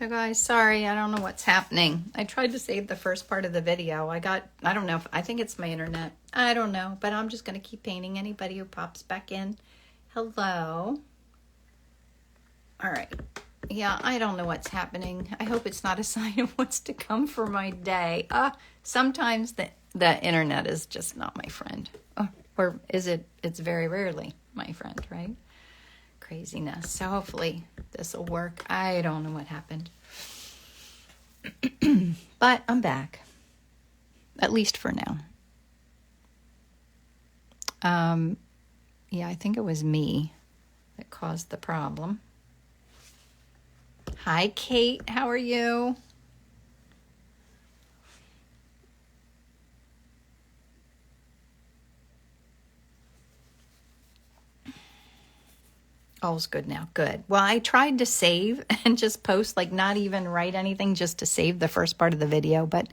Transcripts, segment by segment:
So guys, sorry, I don't know what's happening. I tried to save the first part of the video. I don't know, I think it's my internet. I don't know, but I'm just going to keep painting. Anybody who pops back in, hello. All right. Yeah, I don't know what's happening. I hope it's not a sign of what's to come for my day. Sometimes the internet is just not my friend. Or is it? It's very rarely my friend, right? Craziness. So hopefully this will work. I don't know what happened. But I'm back. At least for now. Yeah, I think it was me that caused the problem. Hi, Kate. How are you? All's good now. Good. Well, I tried to save and just post, like not even write anything, just to save the first part of the video, but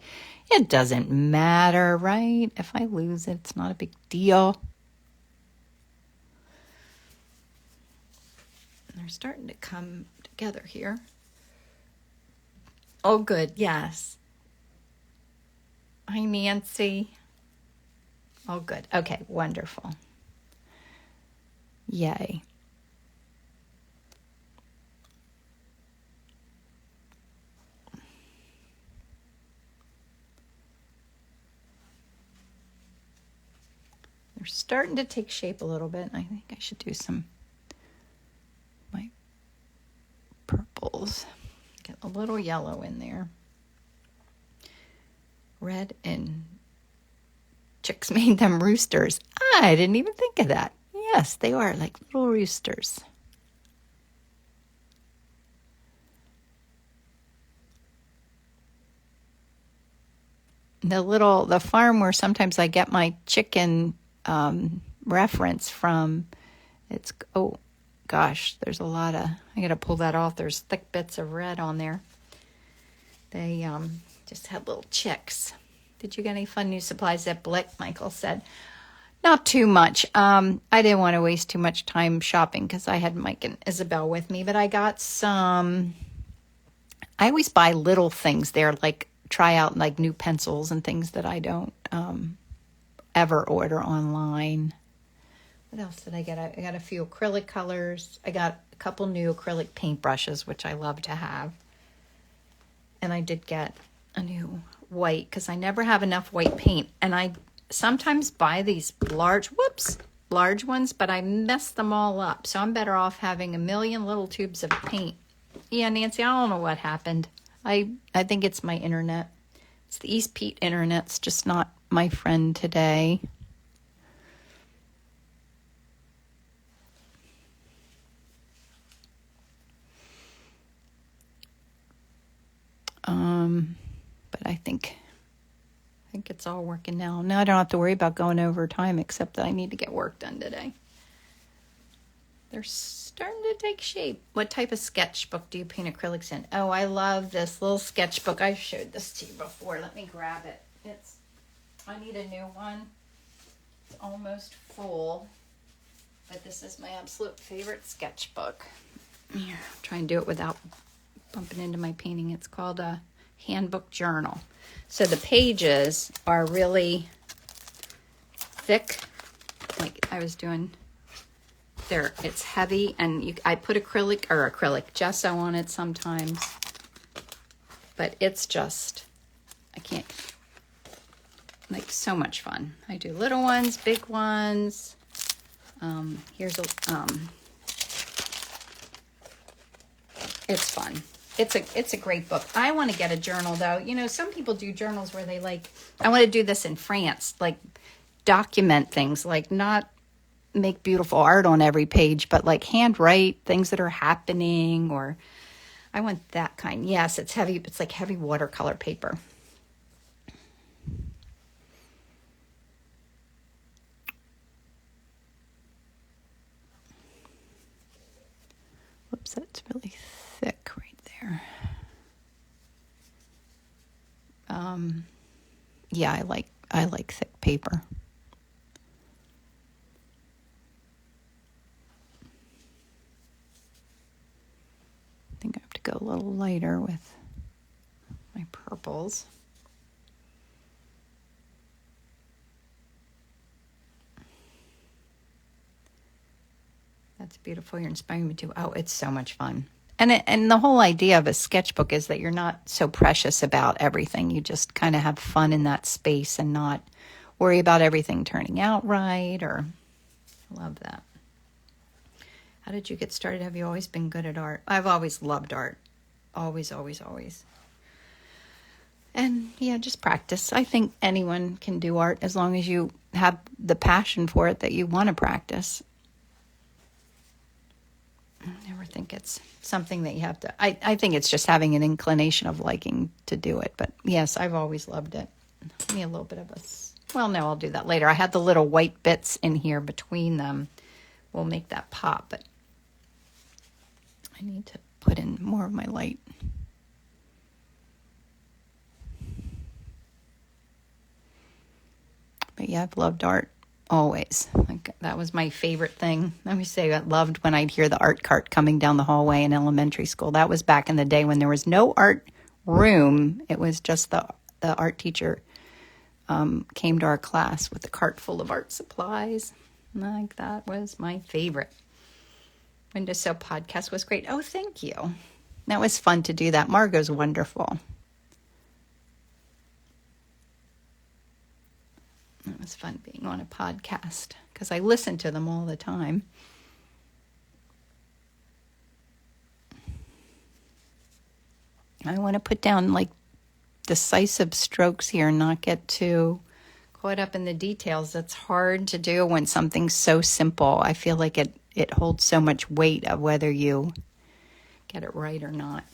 it doesn't matter, right? If I lose it, it's not a big deal. They're starting to come together here. Oh, good. Yes. Hi, Nancy. Oh, good. Okay, wonderful. Yay. They're starting to take shape a little bit. I think I should do some my purples. Get a little yellow in there. Red and chicks made them roosters. I didn't even think of that. Yes, they are like little roosters. The farm where sometimes I get my chicken reference from, it's, oh gosh, there's a lot of, I gotta pull that off. There's thick bits of red on there. They just had little chicks. Did you get any fun new supplies at Blick? Michael said. Not too much. I didn't want to waste too much time shopping because I had Mike and Isabel with me, but I got some, I always buy little things there, like try out like new pencils and things that I don't ever order online. What else did I get? I got a few acrylic colors. I got a couple new acrylic paintbrushes, which I love to have. And I did get a new white because I never have enough white paint. And I sometimes buy these large ones, but I mess them all up. So I'm better off having a million little tubes of paint. Yeah, Nancy, I don't know what happened. I think it's my internet. It's the East Pete internet's just not my friend today. But I think it's all working now. Now I don't have to worry about going over time, except that I need to get work done today. They're starting to take shape. What type of sketchbook do you paint acrylics in? Oh, I love this little sketchbook. I showed this to you before. Let me grab it. I need a new one. It's almost full. But this is my absolute favorite sketchbook. Here, I'm trying to do it without bumping into my painting. It's called a handbook journal. So the pages are really thick. Like I was doing there. It's heavy, and I put acrylic gesso on it sometimes. But it's just, I can't, like, so much fun. I do little ones, big ones. Here's a, it's fun. It's a great book. I want to get a journal though. You know, some people do journals where they I want to do this in France, like document things, like not make beautiful art on every page, but like handwrite things that are happening, or I want that kind. Yes, it's heavy. It's like heavy watercolor paper. Whoops, that's really thick right there. Yeah, I like thick paper. I think I have to go a little lighter with my purples. That's beautiful. You're inspiring me to. Oh, it's so much fun. And the whole idea of a sketchbook is that you're not so precious about everything. You just kind of have fun in that space and not worry about everything turning out right. Or I love that. How did you get started? Have you always been good at art? I've always loved art. Always, always, always. And yeah, just practice. I think anyone can do art as long as you have the passion for it that you want to practice. I never think it's something that you have to... I think it's just having an inclination of liking to do it. But yes, I've always loved it. Give me a little bit of a... Well, no, I'll do that later. I had the little white bits in here between them. We'll make that pop, but I need to put in more of my light. But yeah, I've loved art always. Like, that was my favorite thing. I always say I loved when I'd hear the art cart coming down the hallway in elementary school. That was back in the day when there was no art room. It was just the art teacher came to our class with a cart full of art supplies. Like, that was my favorite. Windowsill podcast was great. Oh, thank you. That was fun to do that. Margot's wonderful. It was fun being on a podcast because I listen to them all the time. I want to put down like decisive strokes here and not get too caught up in the details. That's hard to do when something's so simple. I feel like it holds so much weight of whether you get it right or not.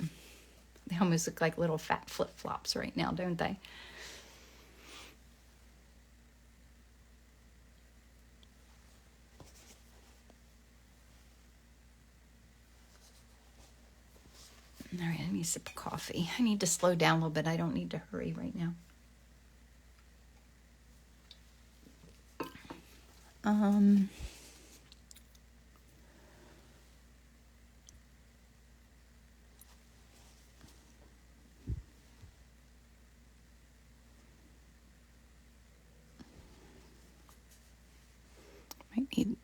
They almost look like little fat flip-flops right now, don't they? All right, I need a sip of coffee. I need to slow down a little bit. I don't need to hurry right now. Might need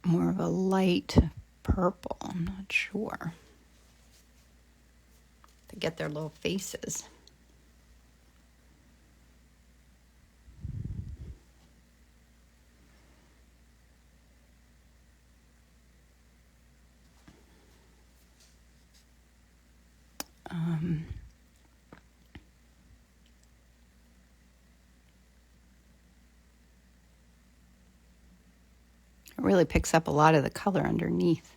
more of a light purple. I'm not sure. To get their little faces. It really picks up a lot of the color underneath.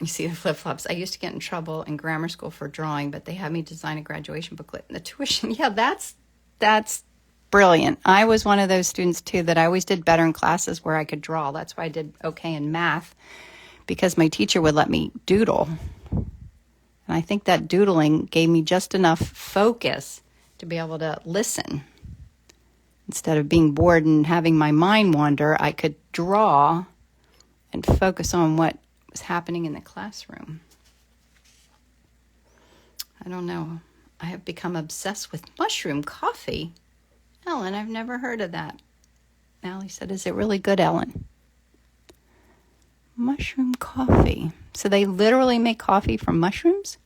You see the flip-flops. I used to get in trouble in grammar school for drawing, but they had me design a graduation booklet. And the tuition, yeah, that's brilliant. I was one of those students, too, that I always did better in classes where I could draw. That's why I did okay in math, because my teacher would let me doodle. And I think that doodling gave me just enough focus to be able to listen. Instead of being bored and having my mind wander, I could draw and focus on what was happening in the classroom. I don't know. I have become obsessed with mushroom coffee. Ellen, I've never heard of that. Allie said, is it really good, Ellen? Mushroom coffee. So they literally make coffee from mushrooms?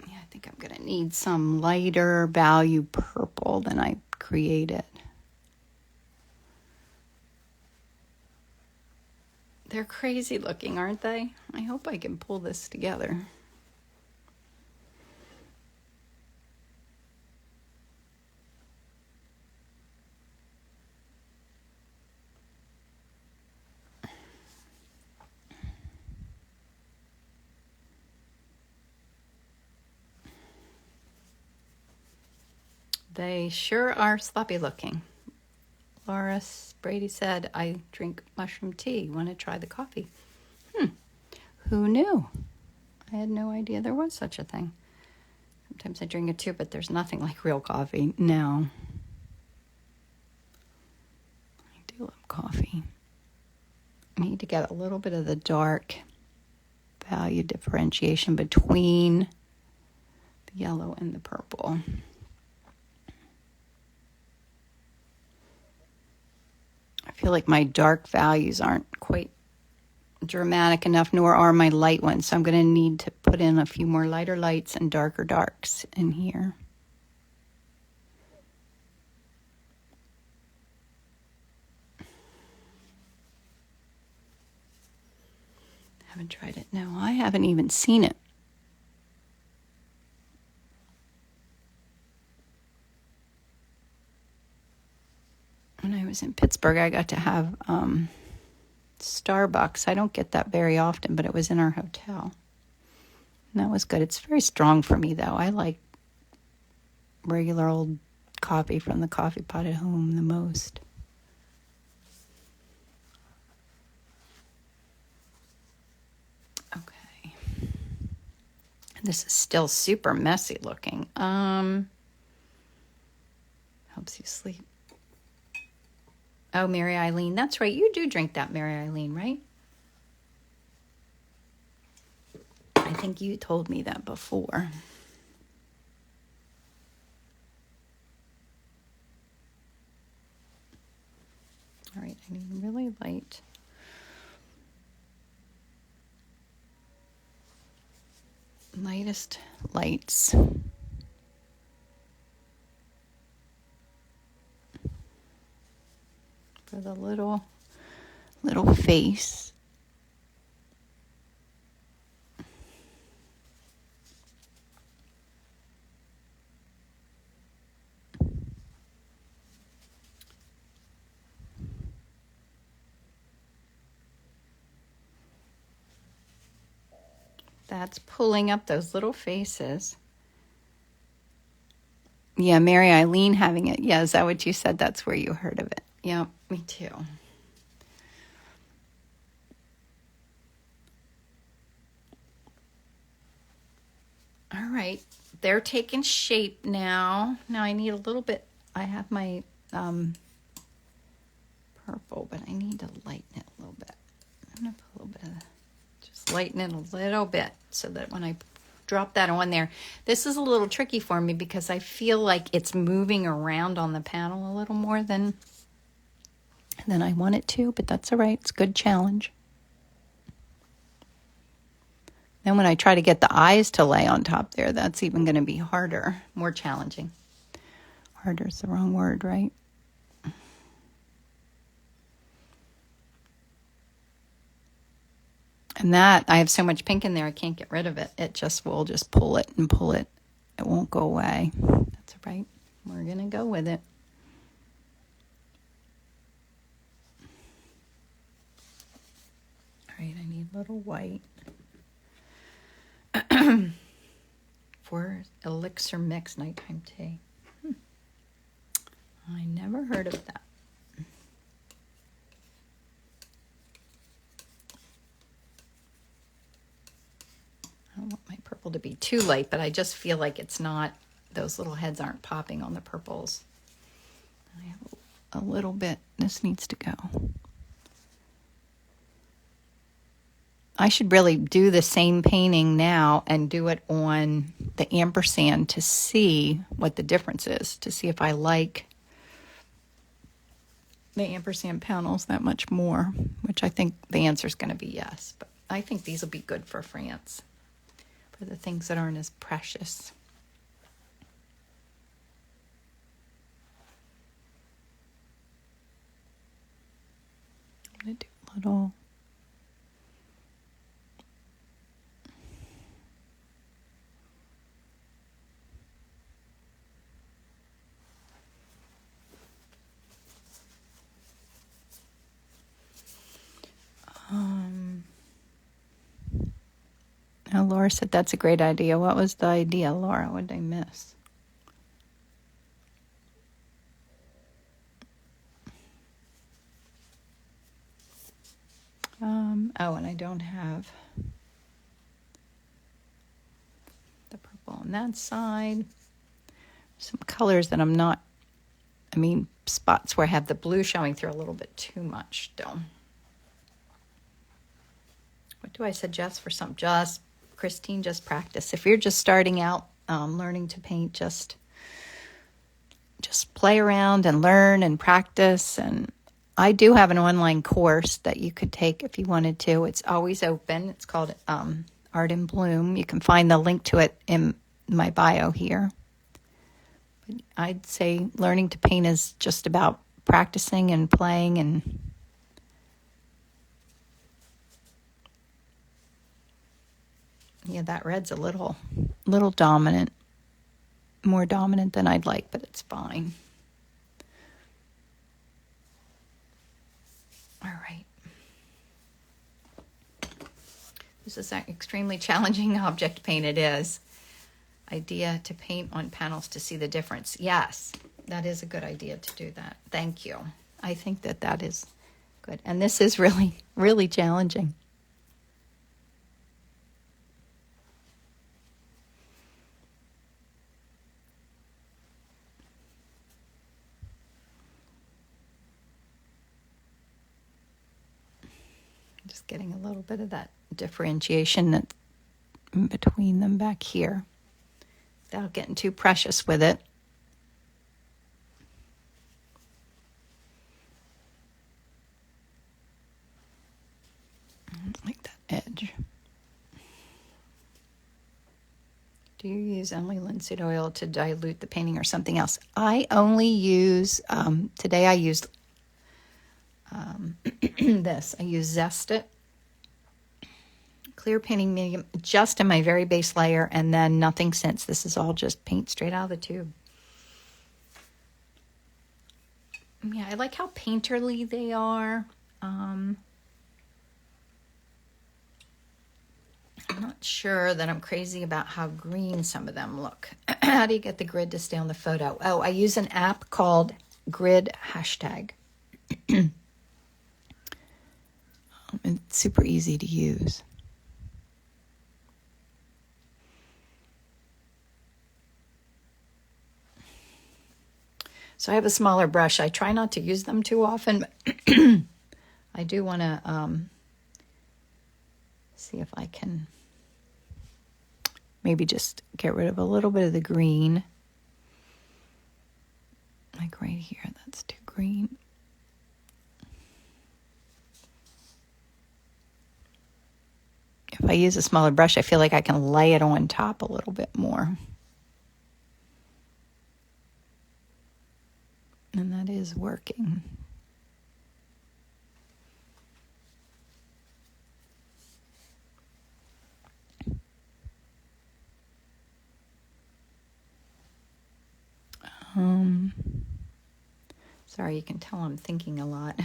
I think I'm going to need some lighter value purple than I created. They're crazy looking, aren't they? I hope I can pull this together. They sure are sloppy looking. Laura Brady said, I drink mushroom tea. Want to try the coffee? Who knew? I had no idea there was such a thing. Sometimes I drink it too, but there's nothing like real coffee. No. coffee. I need to get a little bit of the dark value differentiation between the yellow and the purple. I feel like my dark values aren't quite dramatic enough, nor are my light ones. So I'm going to need to put in a few more lighter lights and darker darks in here. Haven't tried it. No, I haven't even seen it. When I was in Pittsburgh, I got to have Starbucks. I don't get that very often, but it was in our hotel. And that was good. It's very strong for me, though. I like regular old coffee from the coffee pot at home the most. Okay. This is still super messy looking. Helps you sleep. Oh, Mary Eileen. That's right. You do drink that, Mary Eileen, right? I think you told me that before. All right. I need really light. Lightest lights. For the little face. That's pulling up those little faces. Yeah, Mary Eileen having it. Yeah, is that what you said? That's where you heard of it. Yeah, me too. All right, they're taking shape now. Now I need a little bit. I have my purple, but I need to lighten it a little bit. I'm going to put a little bit of just lighten it a little bit so that when I drop that on there, this is a little tricky for me because I feel like it's moving around on the panel a little more than I want it to, but that's all right. It's a good challenge. Then when I try to get the eyes to lay on top there, that's even going to be harder, more challenging. Harder is the wrong word, right? And that, I have so much pink in there, I can't get rid of it. It just will just pull it and pull it. It won't go away. That's all right. We're going to go with it. All right, I need a little white. For Elixir Mix Nighttime Tea. I never heard of that. I don't want my purple to be too light, but I just feel like it's not, those little heads aren't popping on the purples. I have a little bit, this needs to go. I should really do the same painting now and do it on the ampersand to see what the difference is, to see if I like the ampersand panels that much more, which I think the answer is going to be yes. But I think these will be good for France, for the things that aren't as precious. I'm going to do a little... Now Laura said that's a great idea. What was the idea, Laura? What did I miss? Oh, and I don't have the purple on that side. Some colors that I'm not I mean, spots where I have the blue showing through a little bit too much still. What do I suggest for some? Christine, just practice. If you're just starting out learning to paint, just play around and learn and practice. And I do have an online course that you could take if you wanted to. It's always open. It's called Art in Bloom. You can find the link to it in my bio here. But I'd say learning to paint is just about practicing and playing and yeah, that red's a little dominant, more dominant than I'd like, but it's fine. All right. This is an extremely challenging object paint. It is. Idea to paint on panels to see the difference. Yes, that is a good idea to do that. Thank you. I think that is good. And this is really, really challenging. Just getting a little bit of that differentiation that's in between them back here without getting too precious with it. Like that edge. Do you use only linseed oil to dilute the painting or something else? I only use, today I used this. I use Zest It. Clear painting medium just in my very base layer and then nothing since. This is all just paint straight out of the tube. Yeah, I like how painterly they are. I'm not sure that I'm crazy about how green some of them look. How do you get the grid to stay on the photo? Oh, I use an app called Grid Hashtag. It's super easy to use. So I have a smaller brush. I try not to use them too often, but I do want to see if I can maybe just get rid of a little bit of the green. Like right here, that's too green. If I use a smaller brush, I feel like I can lay it on top a little bit more. And that is working. Sorry, you can tell I'm thinking a lot.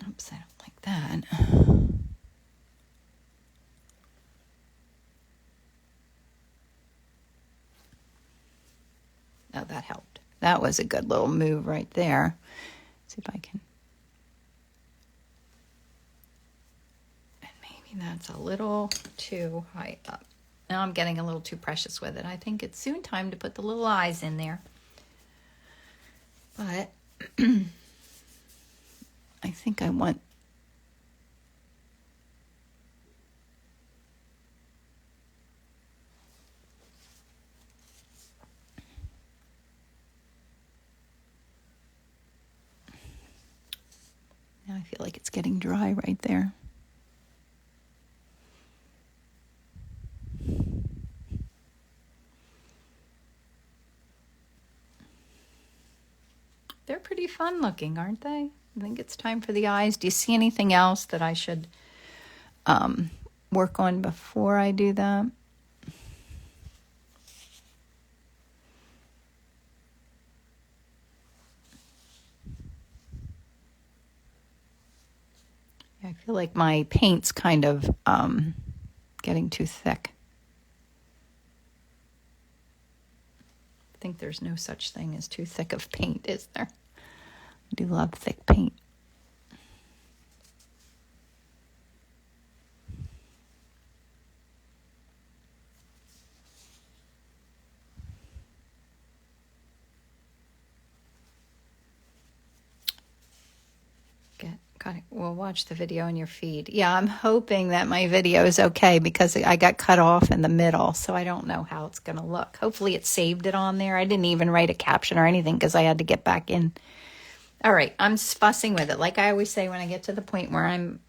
Oops, I don't like that. Oh, that helped. That was a good little move right there. See if I can. And maybe that's a little too high up. Now I'm getting a little too precious with it. I think it's soon time to put the little eyes in there. But I think I want now I feel like it's getting dry right there. They're pretty fun looking, aren't they? I think it's time for the eyes. Do you see anything else that I should work on before I do that? I feel like my paint's kind of getting too thick. I think there's no such thing as too thick of paint, is there? I do love thick paint. We'll watch the video in your feed. Yeah, I'm hoping that my video is okay because I got cut off in the middle, so I don't know how it's going to look. Hopefully it saved it on there. I didn't even write a caption or anything because I had to get back in. All right, I'm fussing with it. Like I always say, when I get to the point where I'm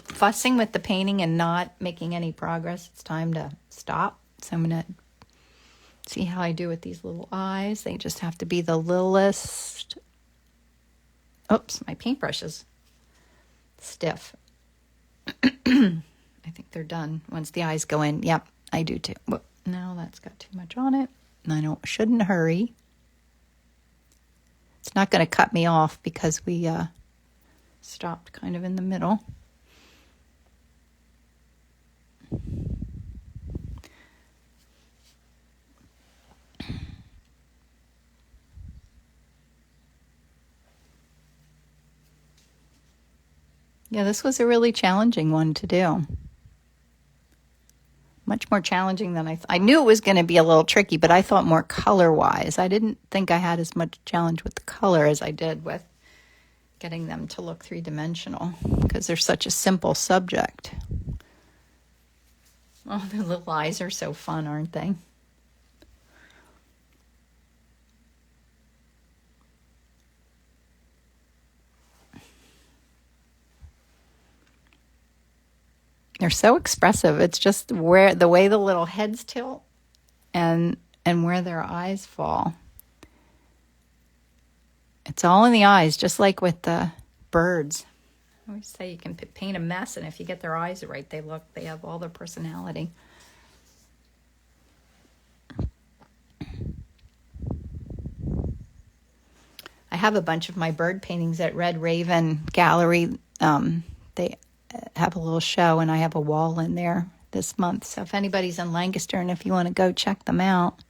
fussing with the painting and not making any progress, it's time to stop. So I'm going to see how I do with these little eyes. They just have to be the littlest. Oops, my paintbrush is stiff. I think they're done once the eyes go in. Yep, I do too. Whoop, no, that's got too much on it. I shouldn't hurry. It's not going to cut me off because we stopped kind of in the middle. Yeah, this was a really challenging one to do. Much more challenging than I knew it was going to be a little tricky, but I thought more color-wise. I didn't think I had as much challenge with the color as I did with getting them to look three-dimensional because they're such a simple subject. Oh, the little eyes are so fun, aren't they? They're so expressive. It's just where the way the little heads tilt and where their eyes fall. It's all in the eyes, just like with the birds. I always say you can paint a mess, and if you get their eyes right, they have all their personality. I have a bunch of my bird paintings at Red Raven Gallery. They have a little show, and I have a wall in there this month. So if anybody's in Lancaster and if you want to go check them out,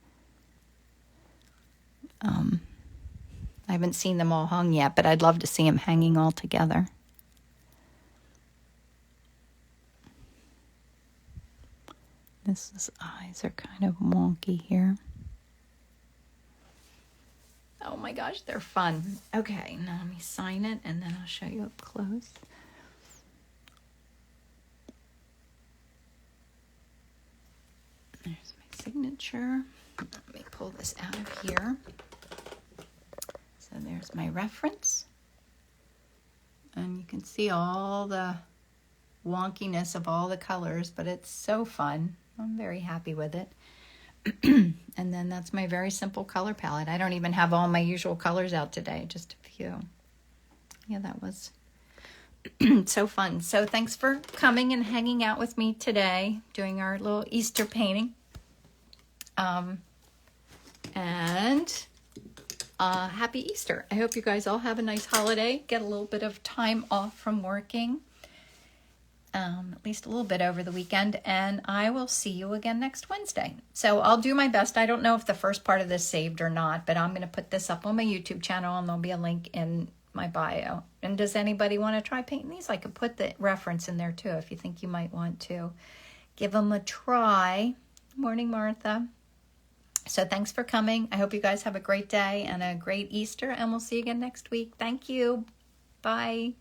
I haven't seen them all hung yet, but I'd love to see them hanging all together. His eyes are kind of wonky here. Oh my gosh, they're fun. Okay, now let me sign it and then I'll show you up close. There's my signature. Let me pull this out of here. So there's my reference. And you can see all the wonkiness of all the colors, but it's so fun. I'm very happy with it. And then that's my very simple color palette. I don't even have all my usual colors out today, just a few. Yeah, that was so fun. So thanks for coming and hanging out with me today, doing our little Easter painting. Happy Easter. I hope you guys all have a nice holiday. Get a little bit of time off from working. At least a little bit over the weekend, and I will see you again next Wednesday. So I'll do my best. I don't know if the first part of this saved or not, but I'm going to put this up on my YouTube channel, and there'll be a link in my bio. And does anybody want to try painting these? I could put the reference in there too if you think you might want to give them a try. Morning, Martha. So thanks for coming. I hope you guys have a great day and a great Easter, and we'll see you again next week. Thank you. Bye.